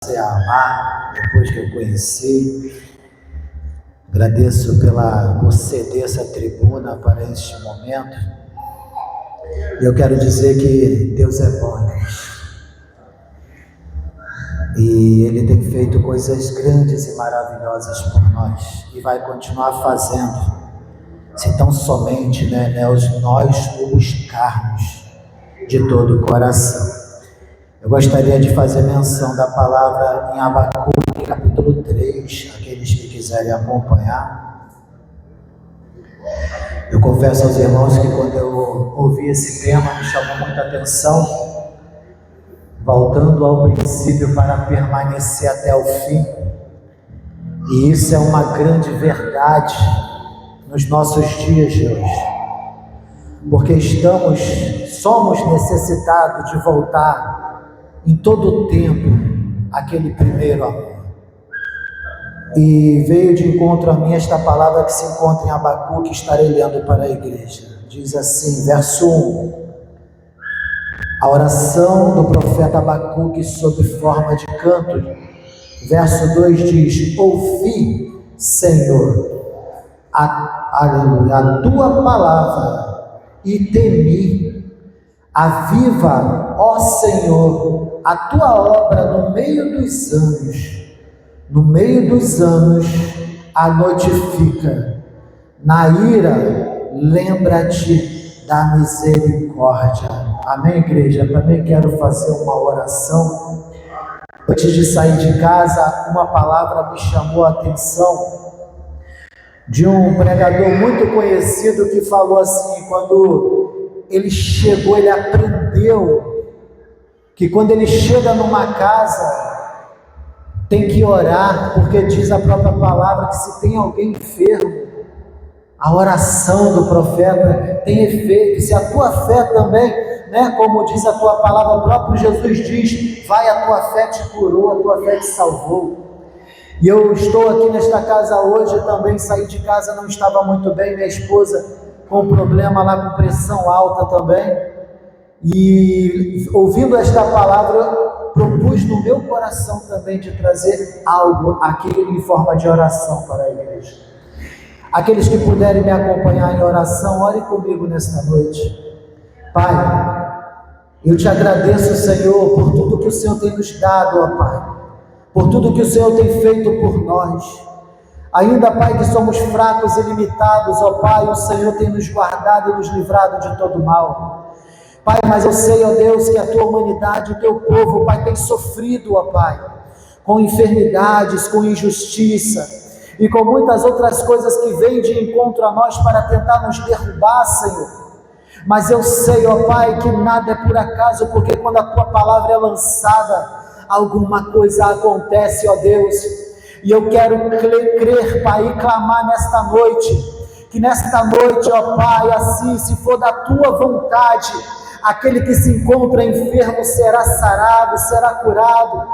comecei a amar depois que eu conheci. Agradeço por ceder essa tribuna para este momento. E eu quero dizer que Deus é bom, irmãos. E Ele tem feito coisas grandes e maravilhosas por nós. E vai continuar fazendo. Se tão somente nós o buscarmos de todo o coração. Eu gostaria de fazer menção da palavra em Abacuque, capítulo 3, aqueles que quiserem acompanhar. Eu confesso aos irmãos que quando eu ouvi esse tema, me chamou muita atenção, voltando ao princípio para permanecer até o fim. E isso é uma grande verdade nos nossos dias de hoje, porque somos necessitados de voltar em todo o tempo aquele primeiro amor. E veio de encontro a mim esta palavra que se encontra em Abacuque, que estarei lendo para a igreja. Diz assim, verso 1: a oração do profeta Abacuque sob forma de canto. Verso 2 diz: ouvi, Senhor, a tua palavra e temi. Aviva, ó Senhor, a tua obra no meio dos anos. No meio dos anos a notifica. Na ira, lembra-te da misericórdia. Amém, igreja? Também quero fazer uma oração. Antes de sair de casa, uma palavra me chamou a atenção de um pregador muito conhecido que falou assim, quando ele chegou, ele aprendeu que quando ele chega numa casa, tem que orar, porque diz a própria palavra que se tem alguém enfermo, a oração do profeta tem efeito. Se a tua fé também, como diz a tua palavra, o próprio Jesus diz, vai, a tua fé te curou, a tua fé te salvou. E eu estou aqui nesta casa hoje, também saí de casa, não estava muito bem, minha esposa com problema lá, com pressão alta também, e ouvindo esta palavra, propus no meu coração também de trazer algo aqui em forma de oração para a igreja. Aqueles que puderem me acompanhar em oração, ore comigo nesta noite. Pai, eu te agradeço, Senhor, por tudo que o Senhor tem nos dado, ó Pai, por tudo que o Senhor tem feito por nós. Ainda, Pai, que somos fracos e limitados, ó Pai, o Senhor tem nos guardado e nos livrado de todo mal. Pai, mas eu sei, ó Deus, que a tua humanidade, o teu povo, Pai, tem sofrido, ó Pai, com enfermidades, com injustiça e com muitas outras coisas que vêm de encontro a nós para tentar nos derrubar, Senhor. Mas eu sei, ó Pai, que nada é por acaso, porque quando a tua palavra é lançada, alguma coisa acontece, ó Deus. E eu quero crer, Pai, e clamar nesta noite, que nesta noite, ó Pai, assim, se for da tua vontade, aquele que se encontra enfermo será sarado, será curado.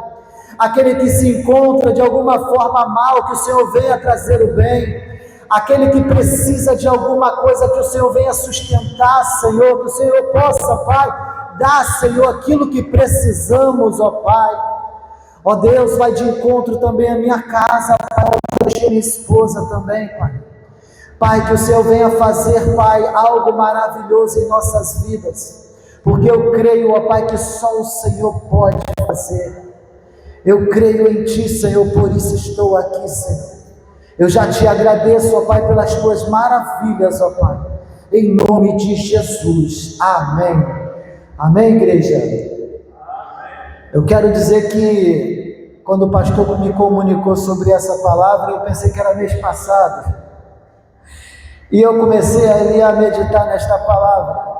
Aquele que se encontra de alguma forma mal, que o Senhor venha trazer o bem. Aquele que precisa de alguma coisa, que o Senhor venha sustentar, Senhor, que o Senhor possa, Pai, dar, Senhor, aquilo que precisamos, ó Pai. Ó Deus, vai de encontro também a minha casa, Pai, a minha esposa também, Pai. Pai, que o Senhor venha fazer, Pai, algo maravilhoso em nossas vidas, porque eu creio, ó Pai, que só o Senhor pode fazer. Eu creio em Ti, Senhor, por isso estou aqui, Senhor. Eu já Te agradeço, ó Pai, pelas Tuas maravilhas, ó Pai, em nome de Jesus. Amém. Amém, igreja? Eu quero dizer que quando o pastor me comunicou sobre essa palavra, eu pensei que era mês passado. E eu comecei ali a meditar nesta palavra.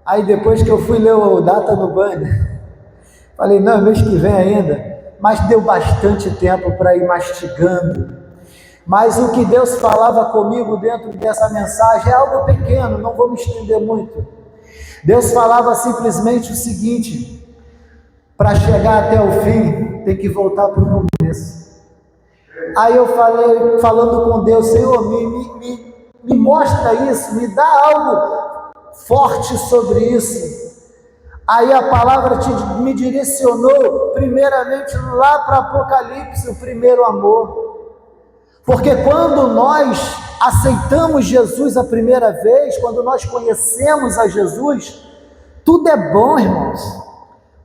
Aí depois que eu fui ler a data no banner, falei, não, mês que vem ainda. Mas deu bastante tempo para ir mastigando. Mas o que Deus falava comigo dentro dessa mensagem é algo pequeno, não vou me estender muito. Deus falava simplesmente o seguinte: para chegar até o fim, tem que voltar para o começo. Aí eu falei, falando com Deus, Senhor, me mostra isso, me dá algo forte sobre isso. Aí a palavra me direcionou primeiramente lá para Apocalipse, o primeiro amor. Porque quando nós aceitamos Jesus a primeira vez, quando nós conhecemos a Jesus, tudo é bom, irmãos.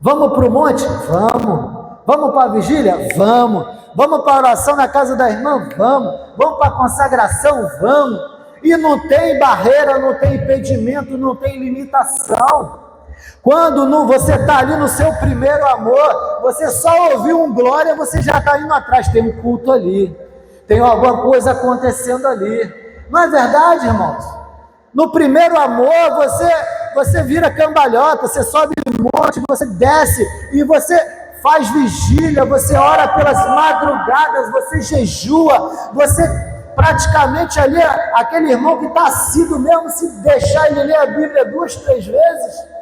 Vamos para o monte? Vamos. Vamos para a vigília? Vamos. Vamos para a oração na casa da irmã? Vamos. Vamos para a consagração? Vamos. E não tem barreira, não tem impedimento, não tem limitação. Quando você está ali no seu primeiro amor, você só ouviu um glória, você já está indo atrás, tem um culto ali, tem alguma coisa acontecendo ali. Não é verdade, irmãos? No primeiro amor, você vira cambalhota, você sobe um monte, você desce, e você faz vigília, você ora pelas madrugadas, você jejua, você praticamente ali, aquele irmão que está assíduo mesmo, se deixar ele ler a Bíblia 2, 3 vezes,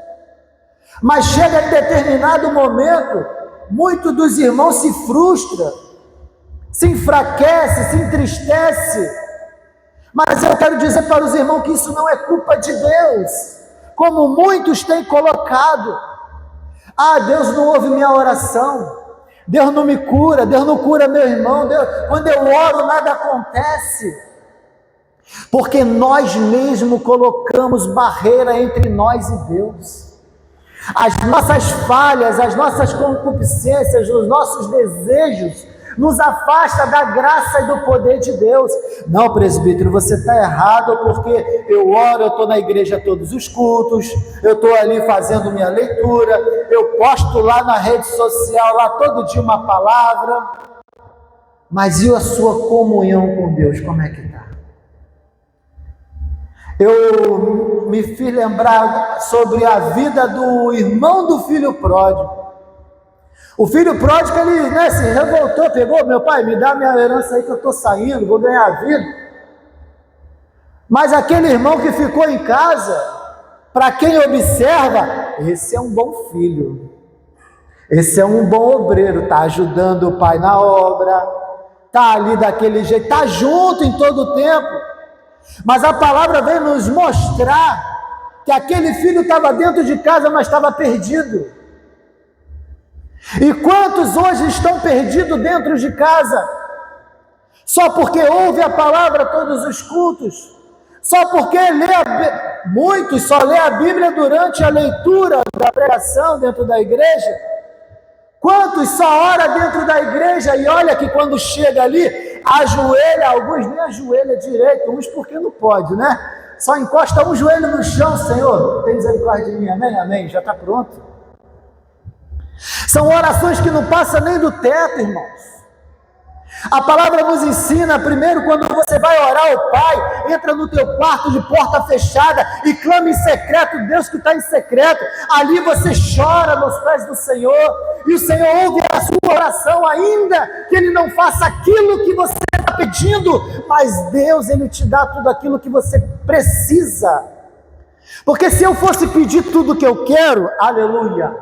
mas chega em determinado momento, muitos dos irmãos se frustram, se enfraquece, se entristece. Mas eu quero dizer para os irmãos que isso não é culpa de Deus, como muitos têm colocado. Ah, Deus não ouve minha oração, Deus não me cura, Deus não cura meu irmão, quando eu oro nada acontece, porque nós mesmos colocamos barreira entre nós e Deus. As nossas falhas, as nossas concupiscências, os nossos desejos nos afasta da graça e do poder de Deus. Não, presbítero, você está errado, porque eu oro, eu estou na igreja todos os cultos, eu estou ali fazendo minha leitura, eu posto lá na rede social, lá todo dia uma palavra, mas e a sua comunhão com Deus, como é que está? Eu me fiz lembrar sobre a vida do irmão do filho pródigo. O filho pródigo, ele se revoltou, pegou: meu pai, me dá minha herança aí que eu estou saindo, vou ganhar a vida. Mas aquele irmão que ficou em casa, para quem observa, esse é um bom filho, esse é um bom obreiro, está ajudando o pai na obra, está ali daquele jeito, está junto em todo o tempo. Mas a palavra vem nos mostrar que aquele filho estava dentro de casa, mas estava perdido. E quantos hoje estão perdidos dentro de casa? Só porque ouve a palavra todos os cultos, só porque muitos só lê a Bíblia durante a leitura da pregação dentro da igreja. Quantos só ora dentro da igreja e olha que quando chega ali, ajoelha, alguns nem ajoelha direito, uns porque não pode, né? Só encosta um joelho no chão: Senhor, tem misericórdia de mim, amém, amém, já está pronto. São orações que não passam nem do teto, irmãos. A palavra nos ensina, primeiro, quando você vai orar ao Pai, entra no teu quarto de porta fechada e clama em secreto, Deus que está em secreto, ali você chora nos pés do Senhor, e o Senhor ouve a sua oração, ainda que Ele não faça aquilo que você está pedindo, mas Deus, Ele te dá tudo aquilo que você precisa. Porque se eu fosse pedir tudo que eu quero, aleluia,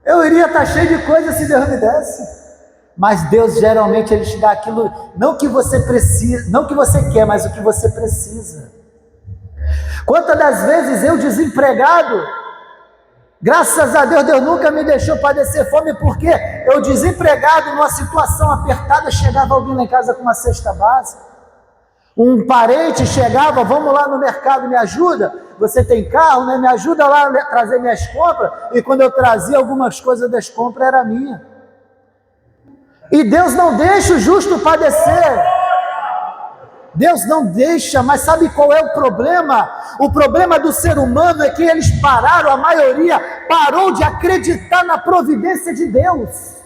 eu iria estar cheio de coisas se Deus me desse. Mas Deus geralmente Ele te dá aquilo, não que você precisa, não que você quer, mas o que você precisa. Quantas das vezes eu desempregado, graças a Deus, Deus nunca me deixou padecer fome, porque eu desempregado, numa situação apertada, chegava alguém lá em casa com uma cesta básica, um parente chegava: vamos lá no mercado, me ajuda, você tem carro, né? Me ajuda lá a trazer minhas compras, e quando eu trazia algumas coisas das compras, era minha. E Deus não deixa o justo padecer, Deus não deixa, mas sabe qual é o problema? O problema do ser humano é que eles pararam, a maioria parou de acreditar na providência de Deus.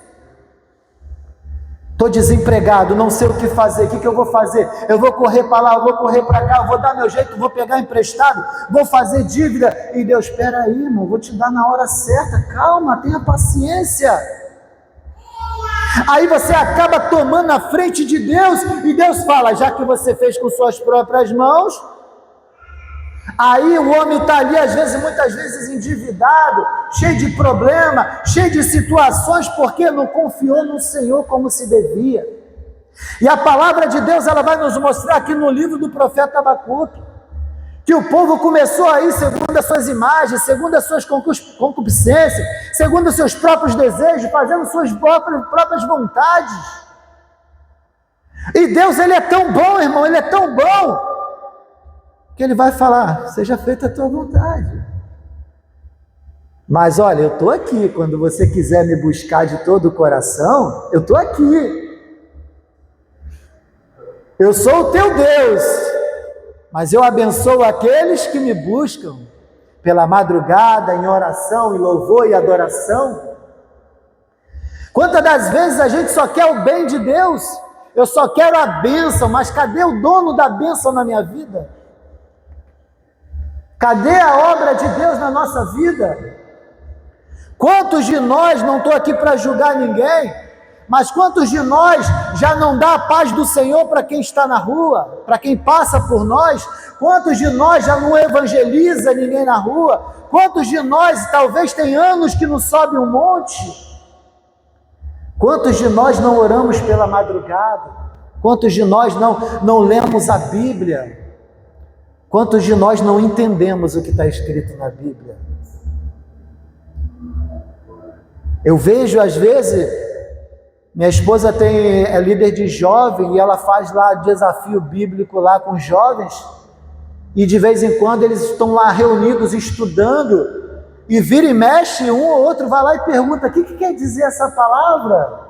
Estou desempregado, não sei o que fazer, o que eu vou fazer? Eu vou correr para lá, eu vou correr para cá, eu vou dar meu jeito, vou pegar emprestado, vou fazer dívida. E Deus: espera aí, irmão, vou te dar na hora certa, calma, tenha paciência. Aí você acaba tomando a frente de Deus, e Deus fala: já que você fez com suas próprias mãos. Aí o homem está ali, às vezes, muitas vezes endividado, cheio de problema, cheio de situações, porque não confiou no Senhor como se devia. E a palavra de Deus, ela vai nos mostrar aqui no livro do profeta Abacuque, que o povo começou a ir segundo as suas imagens, segundo as suas concupiscências, segundo os seus próprios desejos, fazendo suas próprias vontades. E Deus, Ele é tão bom, irmão, Ele é tão bom, que Ele vai falar, seja feita a tua vontade. Mas olha, eu estou aqui, quando você quiser me buscar de todo o coração, eu estou aqui. Eu sou o teu Deus, mas eu abençoo aqueles que me buscam pela madrugada, em oração, em louvor e adoração. Quantas das vezes a gente só quer o bem de Deus? Eu só quero a bênção, mas cadê o dono da bênção na minha vida? Cadê a obra de Deus na nossa vida? Quantos de nós, não estou aqui para julgar ninguém, mas quantos de nós já não dá a paz do Senhor para quem está na rua, para quem passa por nós? Quantos de nós já não evangeliza ninguém na rua? Quantos de nós talvez tem anos que não sobe um monte? Quantos de nós não oramos pela madrugada? Quantos de nós não lemos a Bíblia? Quantos de nós não entendemos o que está escrito na Bíblia? Eu vejo às vezes, minha esposa é líder de jovem e ela faz lá desafio bíblico lá com os jovens, e de vez em quando eles estão lá reunidos estudando, e vira e mexe, um ou outro vai lá e pergunta, o que quer dizer essa palavra?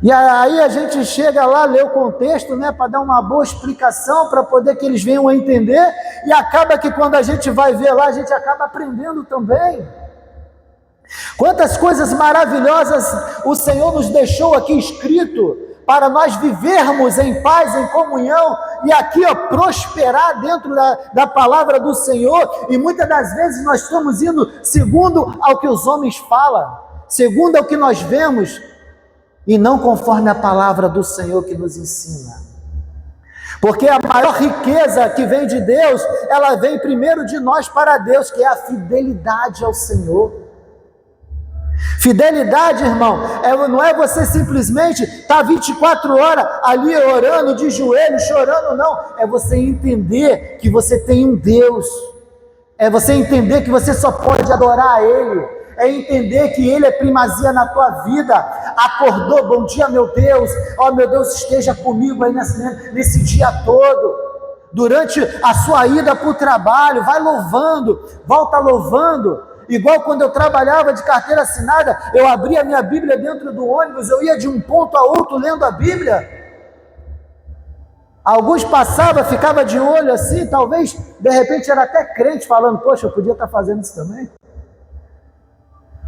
E aí a gente chega lá, lê o contexto, né, para dar uma boa explicação, para poder que eles venham a entender, e acaba que quando a gente vai ver lá, a gente acaba aprendendo também. Quantas coisas maravilhosas o Senhor nos deixou aqui escrito, para nós vivermos em paz, em comunhão, e aqui prosperar dentro da palavra do Senhor, e muitas das vezes nós estamos indo segundo ao que os homens falam, segundo ao que nós vemos, e não conforme a palavra do Senhor que nos ensina. Porque a maior riqueza que vem de Deus, ela vem primeiro de nós para Deus, que é a fidelidade ao Senhor. Fidelidade, irmão, não é você simplesmente estar 24 horas ali orando, de joelhos, chorando, não. É você entender que você tem um Deus. É você entender que você só pode adorar a Ele. É entender que Ele é primazia na tua vida. Acordou, bom dia meu Deus, ó meu Deus, esteja comigo aí nesse dia todo. Durante a sua ida para o trabalho, vai louvando, volta louvando. Igual quando eu trabalhava de carteira assinada, eu abria a minha Bíblia dentro do ônibus, eu ia de um ponto a outro lendo a Bíblia. Alguns passavam, ficava de olho assim, talvez de repente era até crente falando, poxa, eu podia estar fazendo isso também.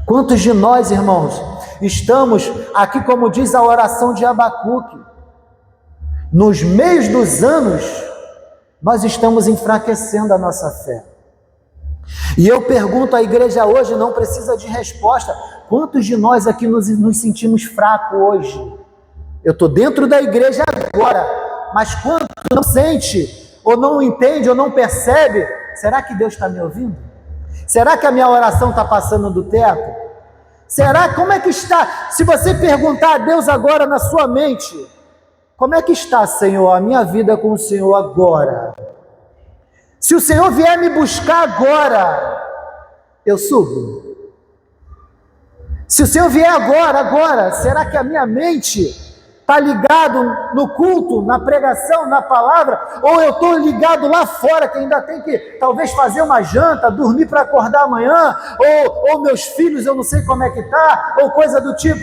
Quantos de nós, irmãos, estamos aqui, como diz a oração de Abacuque, nos meios dos anos, nós estamos enfraquecendo a nossa fé. E eu pergunto à igreja hoje, não precisa de resposta, quantos de nós aqui nos sentimos fracos hoje? Eu estou dentro da igreja agora, mas quantos não sente, ou não entende, ou não percebe? Será que Deus está me ouvindo? Será que a minha oração está passando do teto? Será? Como é que está? Se você perguntar a Deus agora na sua mente, como é que está, Senhor, a minha vida com o Senhor agora? Se o Senhor vier me buscar agora, eu subo. Se o Senhor vier agora, será que a minha mente está ligado no culto, na pregação, na palavra, ou eu estou ligado lá fora, que ainda tem que talvez fazer uma janta, dormir para acordar amanhã, ou meus filhos, eu não sei como é que está, ou coisa do tipo,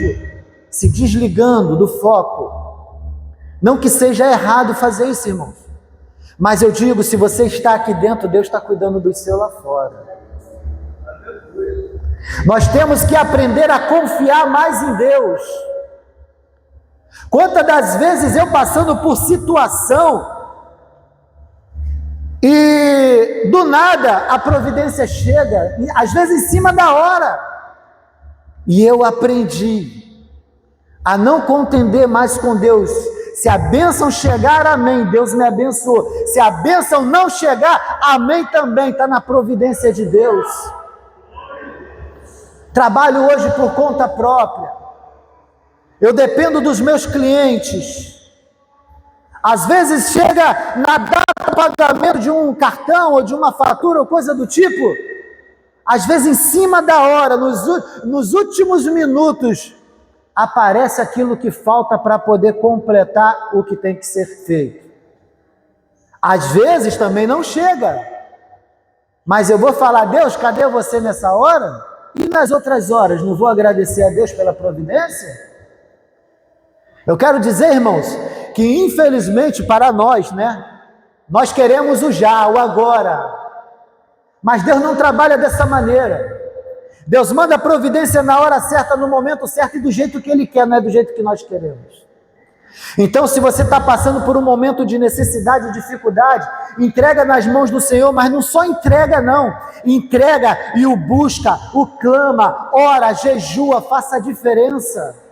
se desligando do foco. Não que seja errado fazer isso, irmãos. Mas eu digo, se você está aqui dentro, Deus está cuidando do seu lá fora. Nós temos que aprender a confiar mais em Deus. Quantas das vezes eu passando por situação, e do nada a providência chega, às vezes em cima da hora, e eu aprendi a não contender mais com Deus. Se a bênção chegar, amém, Deus me abençoou. Se a bênção não chegar, amém também, está na providência de Deus. Trabalho hoje por conta própria. Eu dependo dos meus clientes. Às vezes chega na data do pagamento de um cartão ou de uma fatura ou coisa do tipo, às vezes em cima da hora, nos últimos minutos, aparece aquilo que falta para poder completar o que tem que ser feito. Às vezes também não chega, mas eu vou falar: Deus, cadê você nessa hora? E nas outras horas, não vou agradecer a Deus pela providência? Eu quero dizer, irmãos, que infelizmente para nós, nós queremos o já, o agora, mas Deus não trabalha dessa maneira. Deus manda a providência na hora certa, no momento certo e do jeito que Ele quer, não é do jeito que nós queremos. Então, se você está passando por um momento de necessidade, dificuldade, entrega nas mãos do Senhor, mas não só entrega não, entrega e o busca, o clama, ora, jejua, faça a diferença.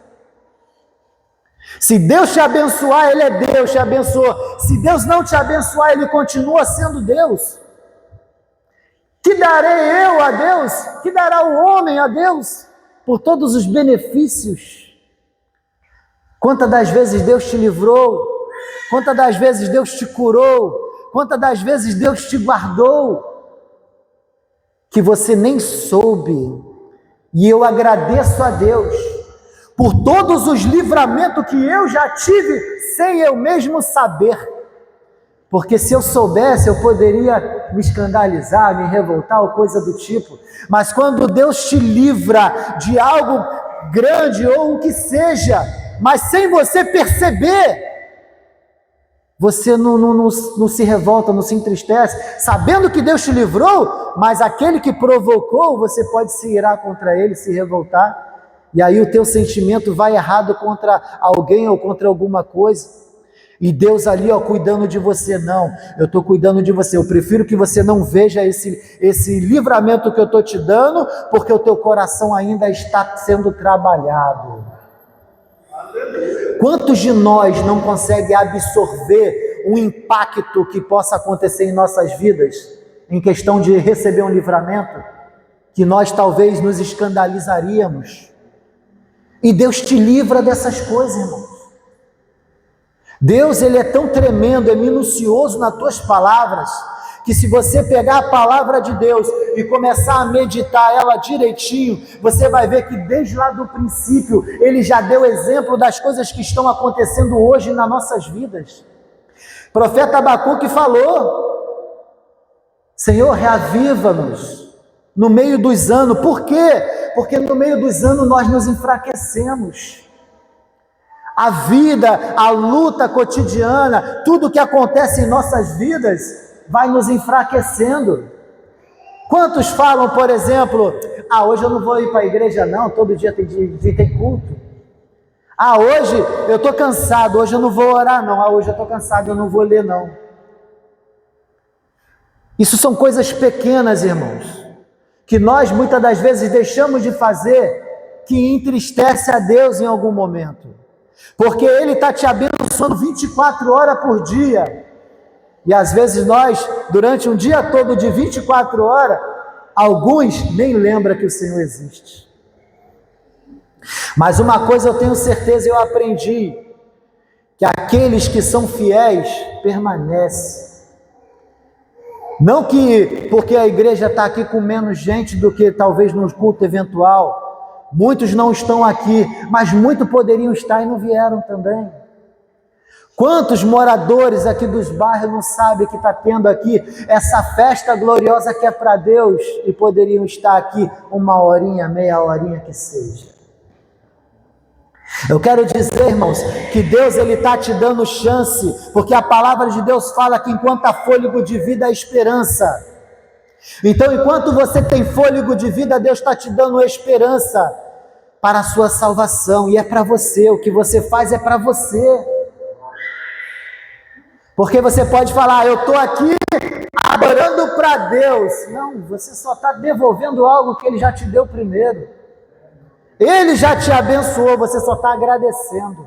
Se Deus te abençoar, Ele é Deus, te abençoou. Se Deus não te abençoar, Ele continua sendo Deus. Que darei eu a Deus? Que dará o homem a Deus? Por todos os benefícios. Quantas das vezes Deus te livrou? Quantas das vezes Deus te curou? Quantas das vezes Deus te guardou? Que você nem soube. E eu agradeço a Deus por todos os livramentos que eu já tive sem eu mesmo saber. Porque se eu soubesse, eu poderia me escandalizar, me revoltar ou coisa do tipo. Mas quando Deus te livra de algo grande ou o que seja, mas sem você perceber, você não se revolta, não se entristece, sabendo que Deus te livrou, mas aquele que provocou, você pode se irar contra ele, se revoltar. E aí o teu sentimento vai errado contra alguém ou contra alguma coisa. E Deus ali, cuidando de você. Não, eu estou cuidando de você. Eu prefiro que você não veja esse livramento que eu estou te dando, porque o teu coração ainda está sendo trabalhado. Quantos de nós não conseguem absorver o impacto que possa acontecer em nossas vidas, em questão de receber um livramento, que nós talvez nos escandalizaríamos? E Deus te livra dessas coisas, irmãos. Deus, Ele é tão tremendo, é minucioso nas tuas palavras, que se você pegar a palavra de Deus e começar a meditar ela direitinho, você vai ver que desde lá do princípio, Ele já deu exemplo das coisas que estão acontecendo hoje nas nossas vidas. O profeta Abacuque falou: Senhor, reaviva-nos no meio dos anos. Por quê? Porque no meio dos anos nós nos enfraquecemos. A vida, a luta cotidiana, tudo que acontece em nossas vidas vai nos enfraquecendo. Quantos falam, por exemplo: hoje eu não vou ir para a igreja não, todo dia tem culto. Hoje eu estou cansado, hoje eu não vou orar não, hoje eu estou cansado, eu não vou ler não. Isso são coisas pequenas, irmãos, que nós muitas das vezes deixamos de fazer, que entristece a Deus em algum momento, porque Ele está te abençoando 24 horas por dia, e às vezes nós, durante um dia todo de 24 horas, alguns nem lembram que o Senhor existe. Mas uma coisa eu tenho certeza, eu aprendi, que aqueles que são fiéis permanecem. Não que porque a igreja está aqui com menos gente do que talvez no culto eventual, muitos não estão aqui, mas muitos poderiam estar e não vieram também. Quantos moradores aqui dos bairros não sabem que está tendo aqui essa festa gloriosa que é para Deus e poderiam estar aqui uma horinha, meia horinha que seja? Eu quero dizer, irmãos, que Deus Ele está te dando chance, porque a palavra de Deus fala que enquanto há fôlego de vida há esperança. Então, enquanto você tem fôlego de vida, Deus está te dando esperança para a sua salvação, e é para você, o que você faz é para você. Porque você pode falar: eu estou aqui adorando para Deus. Não, você só está devolvendo algo que Ele já te deu primeiro. Ele já te abençoou, você só está agradecendo.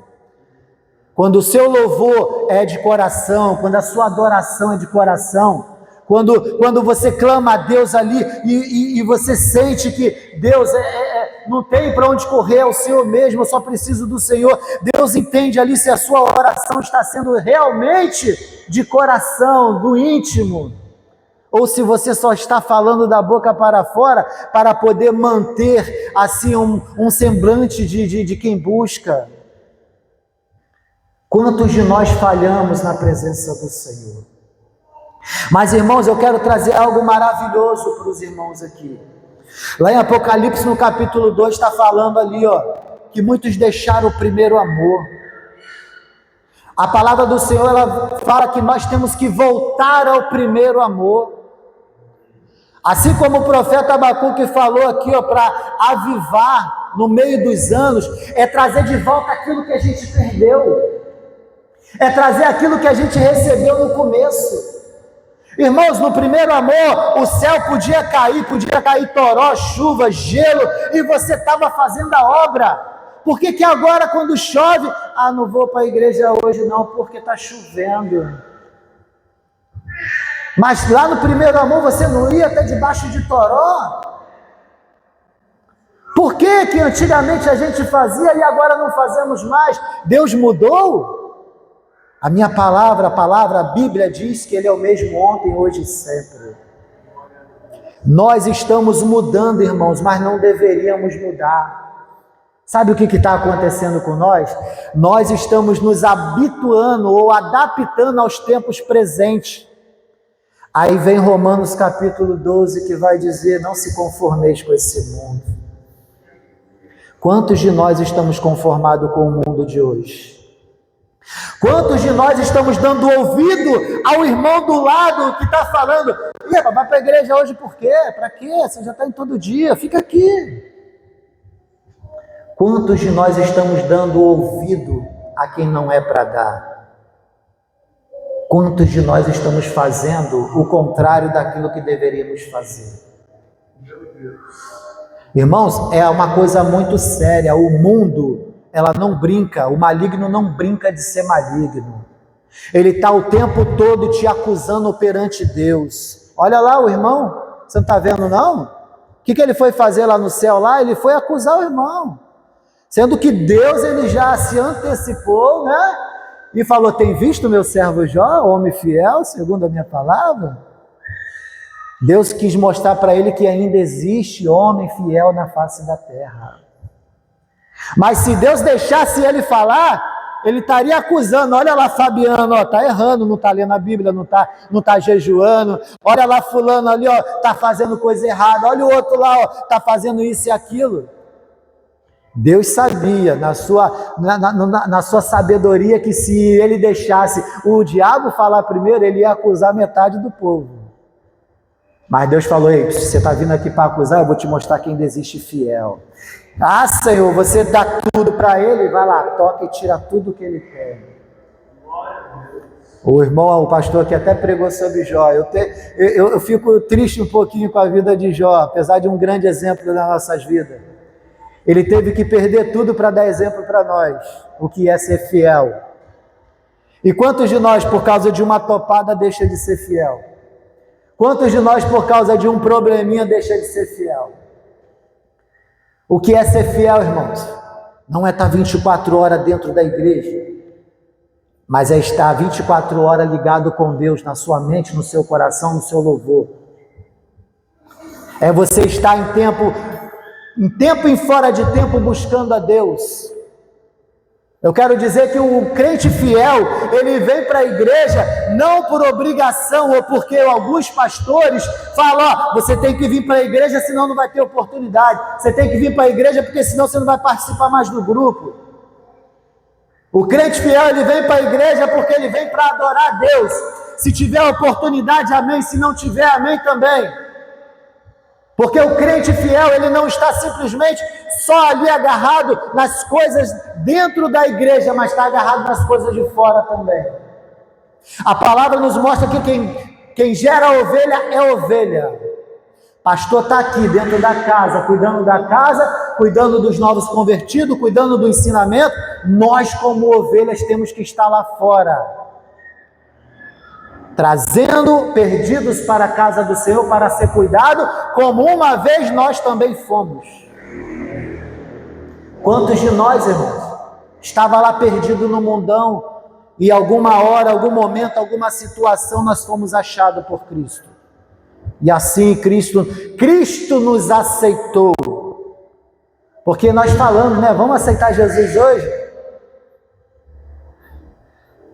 Quando o seu louvor é de coração, quando a sua adoração é de coração, quando você clama a Deus ali e você sente que Deus não tem para onde correr, é o Senhor mesmo, eu só preciso do Senhor. Deus entende ali se a sua oração está sendo realmente de coração, do íntimo, ou se você só está falando da boca para fora para poder manter assim um semblante de quem busca. Quantos de nós falhamos na presença do Senhor? Mas, irmãos, eu quero trazer algo maravilhoso para os irmãos aqui. Lá em Apocalipse, no capítulo 2, está falando ali, que muitos deixaram o primeiro amor. A palavra do Senhor, ela fala que nós temos que voltar ao primeiro amor. Assim como o profeta Abacuque falou aqui, para avivar no meio dos anos, é trazer de volta aquilo que a gente perdeu. É trazer aquilo que a gente recebeu no começo. Irmãos, no primeiro amor, o céu podia cair toró, chuva, gelo, e você estava fazendo a obra. Por que agora quando chove, não vou para a igreja hoje não, porque está chovendo? Mas lá no primeiro amor você não ia até debaixo de toró? Por que antigamente a gente fazia e agora não fazemos mais? Deus mudou? A minha palavra, a Bíblia diz que Ele é o mesmo ontem, hoje e sempre. Nós estamos mudando, irmãos, mas não deveríamos mudar. Sabe o que está acontecendo com nós? Nós estamos nos habituando ou adaptando aos tempos presentes. Aí vem Romanos capítulo 12 que vai dizer, não se conformeis com esse mundo. Quantos de nós estamos conformados com o mundo de hoje? Quantos de nós estamos dando ouvido ao irmão do lado que está falando, vai para a igreja hoje por quê? Para quê? Você já está em todo dia, fica aqui. Quantos de nós estamos dando ouvido a quem não é para dar? Quantos de nós estamos fazendo o contrário daquilo que deveríamos fazer? Irmãos, é uma coisa muito séria, o mundo, ela não brinca, o maligno não brinca de ser maligno. Ele está o tempo todo te acusando perante Deus. Olha lá o irmão, você não está vendo não? O que ele foi fazer lá no céu lá? Ele foi acusar o irmão. Sendo que Deus, ele já se antecipou, né? E falou, tem visto meu servo Jó, homem fiel, segundo a minha palavra? Deus quis mostrar para ele que ainda existe homem fiel na face da terra. Mas se Deus deixasse ele falar, ele estaria acusando, olha lá Fabiano, está errando, não está lendo a Bíblia, não tá jejuando, olha lá fulano ali, está fazendo coisa errada, olha o outro lá, está fazendo isso e aquilo. Deus sabia, na sua sabedoria, que se ele deixasse o diabo falar primeiro, ele ia acusar metade do povo. Mas Deus falou, ei, você está vindo aqui para acusar, eu vou te mostrar quem desiste fiel. Senhor, você dá tudo para ele, vai lá, toca e tira tudo que ele tem. O irmão, o pastor aqui até pregou sobre Jó. Eu fico triste um pouquinho com a vida de Jó, apesar de um grande exemplo nas nossas vidas. Ele teve que perder tudo para dar exemplo para nós, o que é ser fiel. E quantos de nós, por causa de uma topada, deixa de ser fiel? Quantos de nós, por causa de um probleminha, deixa de ser fiel? O que é ser fiel, irmãos? Não é estar 24 horas dentro da igreja, mas é estar 24 horas ligado com Deus, na sua mente, no seu coração, no seu louvor. É você estar em tempo e fora de tempo buscando a Deus. Eu quero dizer que o crente fiel, ele vem para a igreja não por obrigação ou porque alguns pastores falam, você tem que vir para a igreja senão não vai ter oportunidade, você tem que vir para a igreja porque senão você não vai participar mais do grupo. O crente fiel, ele vem para a igreja porque ele vem para adorar a Deus. Se tiver oportunidade, amém, se não tiver, amém também. Porque o crente fiel, ele não está simplesmente só ali agarrado nas coisas dentro da igreja, mas está agarrado nas coisas de fora também. A palavra nos mostra que quem gera a ovelha é ovelha. Pastor está aqui dentro da casa, cuidando dos novos convertidos, cuidando do ensinamento. Nós, como ovelhas, temos que estar lá fora, trazendo perdidos para a casa do Senhor para ser cuidado, como uma vez nós também fomos. Quantos de nós, irmãos, estava lá perdido no mundão e alguma hora, algum momento, alguma situação nós fomos achados por Cristo. E assim Cristo nos aceitou. Porque nós falamos, né? Vamos aceitar Jesus hoje?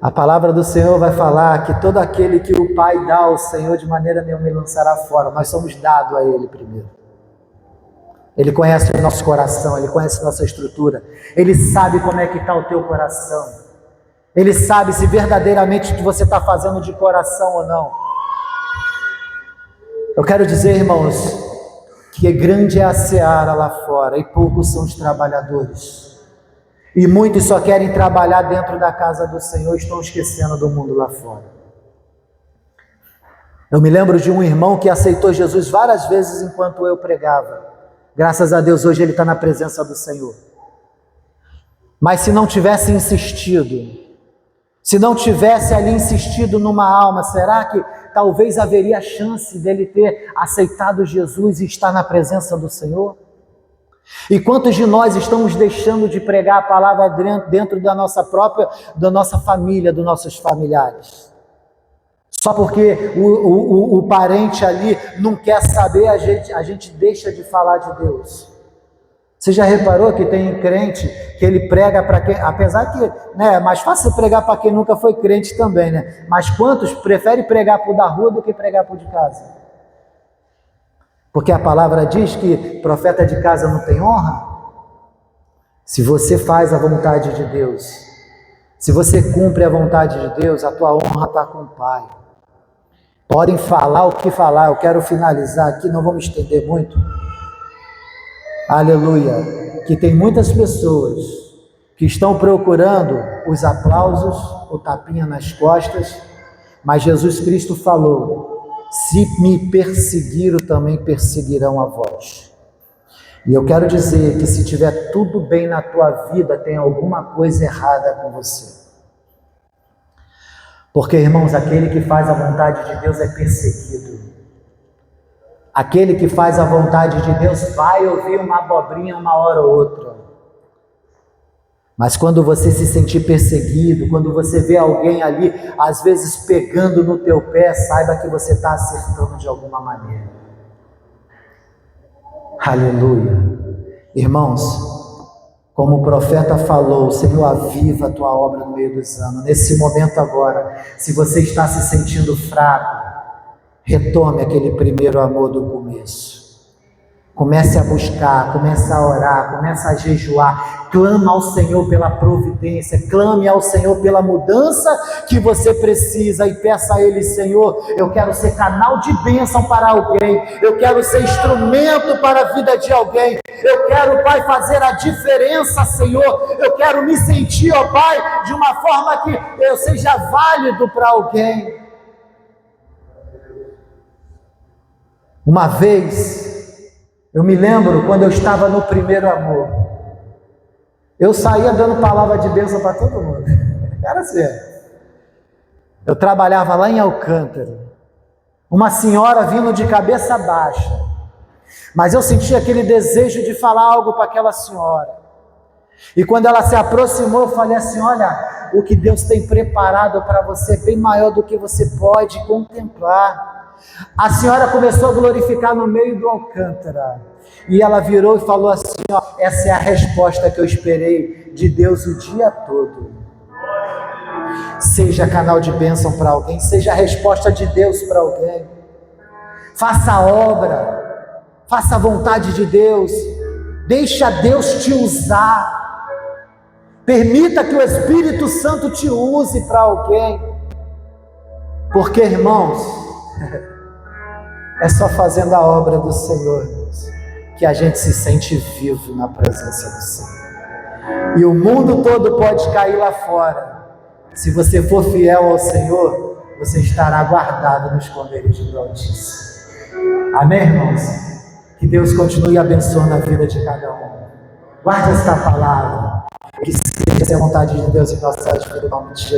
A palavra do Senhor vai falar que todo aquele que o Pai dá ao Senhor, de maneira nenhuma ele lançará fora. Nós somos dados a Ele primeiro. Ele conhece o nosso coração, Ele conhece a nossa estrutura. Ele sabe como é que está o teu coração. Ele sabe se verdadeiramente o que você está fazendo de coração ou não. Eu quero dizer, irmãos, que grande é a seara lá fora e poucos são os trabalhadores. E muitos só querem trabalhar dentro da casa do Senhor e estão esquecendo do mundo lá fora. Eu me lembro de um irmão que aceitou Jesus várias vezes enquanto eu pregava. Graças a Deus hoje ele está na presença do Senhor. Mas se não tivesse insistido, se não tivesse ali insistido numa alma, será que talvez haveria chance dele ter aceitado Jesus e estar na presença do Senhor? E quantos de nós estamos deixando de pregar a palavra dentro da nossa família, dos nossos familiares? Só porque o parente ali não quer saber, a gente deixa de falar de Deus. Você já reparou que tem crente que ele prega para quem, apesar que, né, é mais fácil pregar para quem nunca foi crente também, né? Mas quantos preferem pregar para o da rua do que pregar para o de casa? Porque a palavra diz que profeta de casa não tem honra. Se você faz a vontade de Deus, se você cumpre a vontade de Deus, a tua honra está com o Pai. Podem falar o que falar, eu quero finalizar aqui, não vou me estender muito. Aleluia, que tem muitas pessoas que estão procurando os aplausos, o tapinha nas costas, mas Jesus Cristo falou: se me perseguiram, também perseguirão a vós. E eu quero dizer que se tiver tudo bem na tua vida, tem alguma coisa errada com você. Porque, irmãos, aquele que faz a vontade de Deus é perseguido. Aquele que faz a vontade de Deus vai ouvir uma abobrinha uma hora ou outra. Mas quando você se sentir perseguido, quando você vê alguém ali, às vezes pegando no teu pé, saiba que você está acertando de alguma maneira. Aleluia. Irmãos, como o profeta falou, o Senhor aviva a tua obra no meio dos anos. Nesse momento agora, se você está se sentindo fraco, retome aquele primeiro amor do começo. Comece a buscar, comece a orar, comece a jejuar, clama ao Senhor pela providência, clame ao Senhor pela mudança que você precisa e peça a Ele: Senhor, eu quero ser canal de bênção para alguém, eu quero ser instrumento para a vida de alguém, eu quero, Pai, fazer a diferença, Senhor, eu quero me sentir, ó Pai, de uma forma que eu seja válido para alguém. Uma vez, eu me lembro quando eu estava no primeiro amor, eu saía dando palavra de bênção para todo mundo. Era assim. Eu trabalhava lá em Alcântara, uma senhora vindo de cabeça baixa, mas eu sentia aquele desejo de falar algo para aquela senhora. E quando ela se aproximou, eu falei assim: olha, o que Deus tem preparado para você é bem maior do que você pode contemplar. A senhora começou a glorificar no meio do Alcântara, e ela virou e falou assim: ó, essa é a resposta que eu esperei de Deus o dia todo. Seja canal de bênção para alguém, seja a resposta de Deus para alguém. Faça a obra, faça a vontade de Deus, deixa Deus te usar, permita que o Espírito Santo te use para alguém, porque, irmãos, é só fazendo a obra do Senhor que a gente se sente vivo na presença do Senhor. E o mundo todo pode cair lá fora. Se você for fiel ao Senhor, você estará guardado no esconderijo do Altíssimo. Amém, irmãos? Que Deus continue abençoando a vida de cada um. Guarde esta palavra. Que seja a vontade de Deus em nossas vidas, em nome de Jesus.